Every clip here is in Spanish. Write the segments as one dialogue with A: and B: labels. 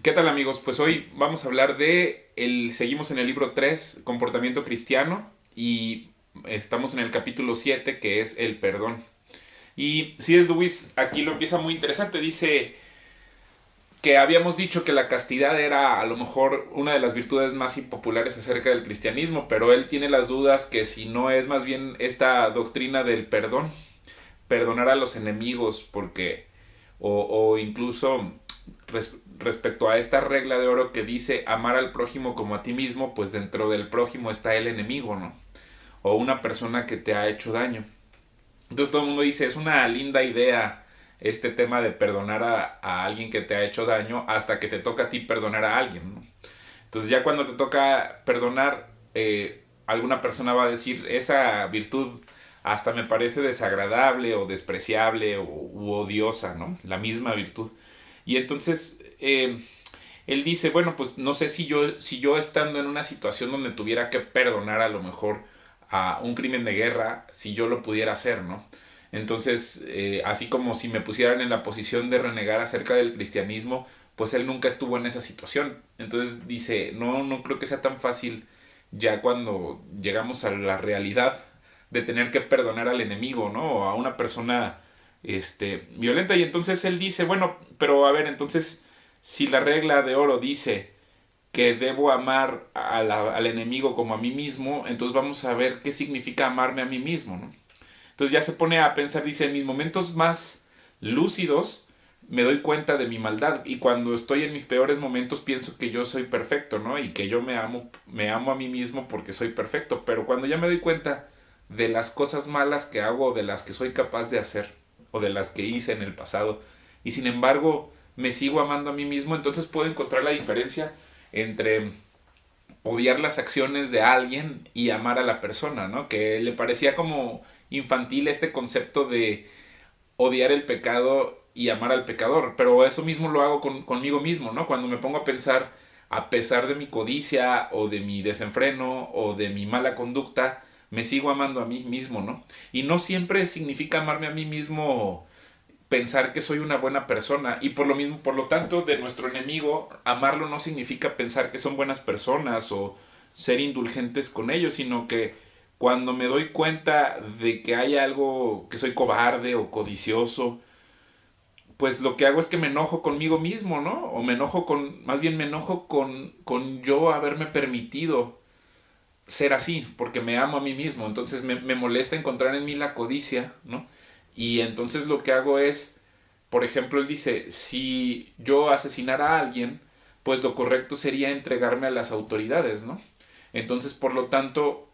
A: ¿Qué tal, amigos? Pues hoy vamos a hablar seguimos en el libro 3, Comportamiento Cristiano, y estamos en el capítulo 7, que es el perdón. Y C.S. Lewis aquí lo empieza muy interesante. Dice que habíamos dicho que la castidad era a lo mejor una de las virtudes más impopulares acerca del cristianismo, pero él tiene las dudas que si no es más bien esta doctrina del perdón, perdonar a los enemigos, porque o incluso respecto a esta regla de oro que dice amar al prójimo como a ti mismo, pues dentro del prójimo está el enemigo, ¿no? O una persona que te ha hecho daño. Entonces todo el mundo dice, es una linda idea este tema de perdonar a alguien que te ha hecho daño hasta que te toca a ti perdonar a alguien, ¿no? Entonces ya cuando te toca perdonar, alguna persona va a decir, esa virtud hasta me parece desagradable o despreciable u odiosa, ¿no? La misma virtud. Y entonces él dice, bueno, pues no sé si yo estando en una situación donde tuviera que perdonar a lo mejor a un crimen de guerra, si yo lo pudiera hacer, ¿no? Entonces, así como si me pusieran en la posición de renegar acerca del cristianismo, pues él nunca estuvo en esa situación. Entonces dice, no, no creo que sea tan fácil ya cuando llegamos a la realidad de tener que perdonar al enemigo, ¿no? O a una persona violenta. Y entonces él dice, bueno, pero a ver, entonces, si la regla de oro dice que debo amar al enemigo como a mí mismo, entonces vamos a ver qué significa amarme a mí mismo, ¿no? Entonces ya se pone a pensar, dice, en mis momentos más lúcidos me doy cuenta de mi maldad y cuando estoy en mis peores momentos pienso que yo soy perfecto, ¿no? Y que yo me amo a mí mismo porque soy perfecto, pero cuando ya me doy cuenta de las cosas malas que hago, de las que soy capaz de hacer o de las que hice en el pasado y sin embargo me sigo amando a mí mismo, entonces puedo encontrar la diferencia entre odiar las acciones de alguien y amar a la persona, ¿no? Que le parecía como infantil este concepto de odiar el pecado y amar al pecador, pero eso mismo lo hago conmigo mismo, ¿no? Cuando me pongo a pensar, a pesar de mi codicia o de mi desenfreno o de mi mala conducta, me sigo amando a mí mismo, ¿no? Y no siempre significa amarme a mí mismo pensar que soy una buena persona y por lo mismo, por lo tanto, de nuestro enemigo, amarlo no significa pensar que son buenas personas o ser indulgentes con ellos, sino que cuando me doy cuenta de que hay algo que soy cobarde o codicioso, pues lo que hago es que me enojo conmigo mismo, ¿no? O me enojo más bien me enojo con yo haberme permitido ser así, porque me amo a mí mismo. Entonces me molesta encontrar en mí la codicia, ¿no? Y entonces lo que hago es, por ejemplo, él dice, si yo asesinara a alguien, pues lo correcto sería entregarme a las autoridades, ¿no? Entonces, por lo tanto,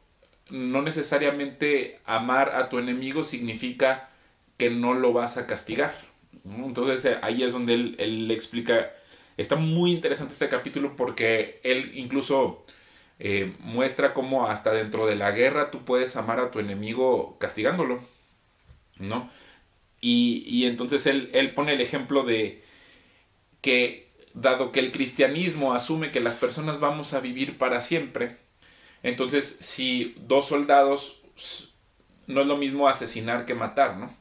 A: no necesariamente amar a tu enemigo significa que no lo vas a castigar, ¿no? Entonces ahí es donde él explica, está muy interesante este capítulo porque él incluso muestra cómo hasta dentro de la guerra tú puedes amar a tu enemigo castigándolo, ¿no? Y entonces él pone el ejemplo de que dado que el cristianismo asume que las personas vamos a vivir para siempre, entonces si dos soldados, no es lo mismo asesinar que matar, ¿no?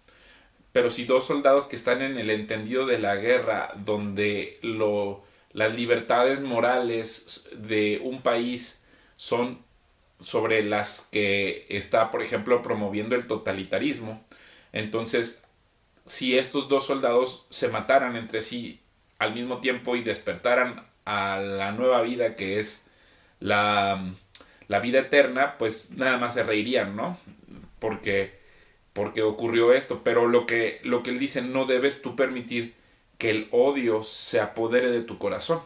A: Pero si dos soldados que están en el entendido de la guerra, donde las libertades morales de un país son sobre las que está, por ejemplo, promoviendo el totalitarismo, entonces si estos dos soldados se mataran entre sí al mismo tiempo y despertaran a la nueva vida que es la, la vida eterna, pues nada más se reirían, ¿no? Porque, porque ocurrió esto. Pero lo que él dice, no debes tú permitir que el odio se apodere de tu corazón.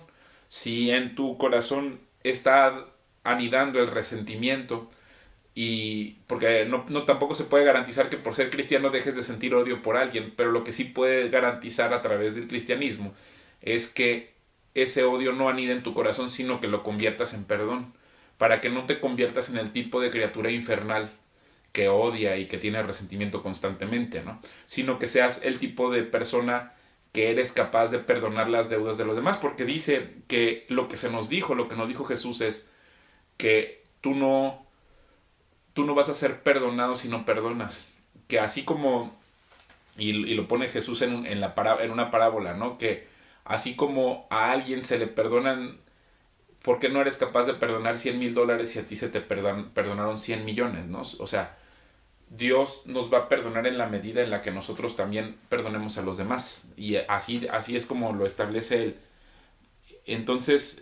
A: Si en tu corazón está anidando el resentimiento, y porque no tampoco se puede garantizar que por ser cristiano dejes de sentir odio por alguien, pero lo que sí puede garantizar a través del cristianismo es que ese odio no anida en tu corazón, sino que lo conviertas en perdón, para que no te conviertas en el tipo de criatura infernal que odia y que tiene resentimiento constantemente, ¿no? Sino que seas el tipo de persona que eres capaz de perdonar las deudas de los demás, porque dice que lo que se nos dijo, lo que nos dijo Jesús es que tú no vas a ser perdonado si no perdonas. Que así como, y lo pone Jesús en una parábola, ¿no? Que Así como a alguien se le perdonan, ¿por qué no eres capaz de perdonar $100,000 si a ti se te perdonaron 100 millones, ¿no? O sea, Dios nos va a perdonar en la medida en la que nosotros también perdonemos a los demás. Y así es como lo establece Él. Entonces,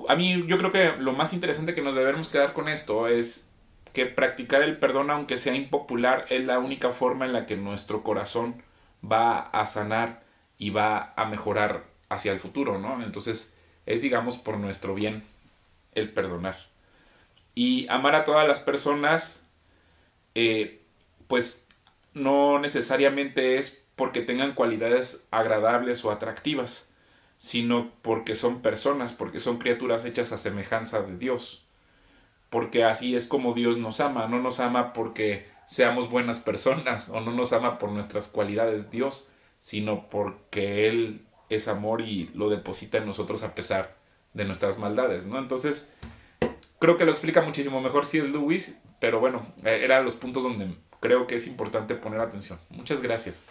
A: a mí yo creo que lo más interesante que nos debemos quedar con esto es que practicar el perdón, aunque sea impopular, es la única forma en la que nuestro corazón va a sanar y va a mejorar hacia el futuro, ¿no? Entonces, es, digamos, por nuestro bien el perdonar. Y amar a todas las personas, eh, pues no necesariamente es porque tengan cualidades agradables o atractivas, sino porque son personas, porque son criaturas hechas a semejanza de Dios. Porque así es como Dios nos ama, no nos ama porque seamos buenas personas o no nos ama por nuestras cualidades Dios, sino porque Él es amor y lo deposita en nosotros a pesar de nuestras maldades, ¿no? Entonces, creo que lo explica muchísimo mejor C. S. Lewis, pero bueno, eran los puntos donde creo que es importante poner atención. Muchas gracias.